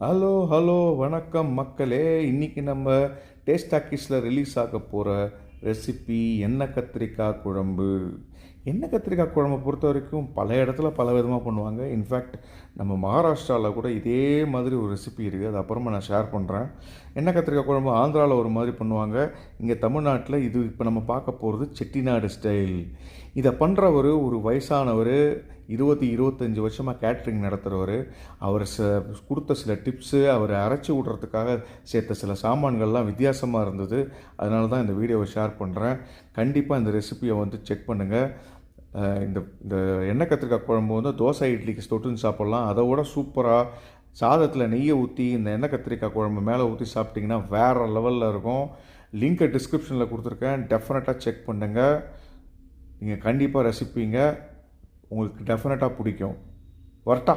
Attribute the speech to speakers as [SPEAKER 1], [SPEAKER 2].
[SPEAKER 1] Hello hello வணக்கம் மக்களே. இன்றைக்கி நம்ம டேஸ்ட் டாக்கீஸில் ரிலீஸ் ஆக போகிற ரெசிபி எண்ணெய் கத்திரிக்காய் குழம்பு. எண்ணெய் கத்திரிக்காய் குழம்பை பொறுத்த வரைக்கும் பல இடத்துல பல விதமாக பண்ணுவாங்க. இன்ஃபேக்ட் நம்ம மகாராஷ்டிராவில் கூட இதே மாதிரி ஒரு ரெசிபி இருக்குது, அது அப்புறமா நான் ஷேர் பண்ணுறேன். எண்ணெய் கத்திரிக்காய் குழம்பு ஆந்திராவில் ஒரு மாதிரி பண்ணுவாங்க. இங்கே தமிழ்நாட்டில் இது இப்போ நம்ம பார்க்க போகிறது செட்டிநாடு ஸ்டைல். இதை பண்ணுறவர் ஒரு வயசானவர், 25 வருஷமாக கேட்ரிங் நடத்துகிறவர். அவர் கொடுத்த சில டிப்ஸு, அவர் அரைச்சி விட்றதுக்காக சேர்த்த சில சாமான்கள்லாம் வித்தியாசமாக இருந்தது. அதனால தான் இந்த வீடியோவை ஷேர் பண்ணுறேன். கண்டிப்பாக இந்த ரெசிபியை செக் பண்ணுங்கள். இந்த இந்த எண்ணெய் கத்திரிக்காய் குழம்பு தோசை இட்லிக்கு தொட்டுன்னு சாப்பிட்லாம். அதை விட சூப்பராக சாதத்தில் நெய்யை ஊற்றி இந்த எண்ணெய் கத்திரிக்காய் குழம்பு மேலே ஊற்றி சாப்பிட்டிங்கன்னா வேறு லெவலில் இருக்கும். லிங்க்கை டிஸ்கிரிப்ஷனில் கொடுத்துருக்கேன், டெஃபினட்டாக செக் பண்ணுங்கள். நீங்கள் கண்டிப்பாக ரசிப்பீங்க, உங்களுக்கு டெஃபினட்டாக பிடிக்கும். வரட்டா?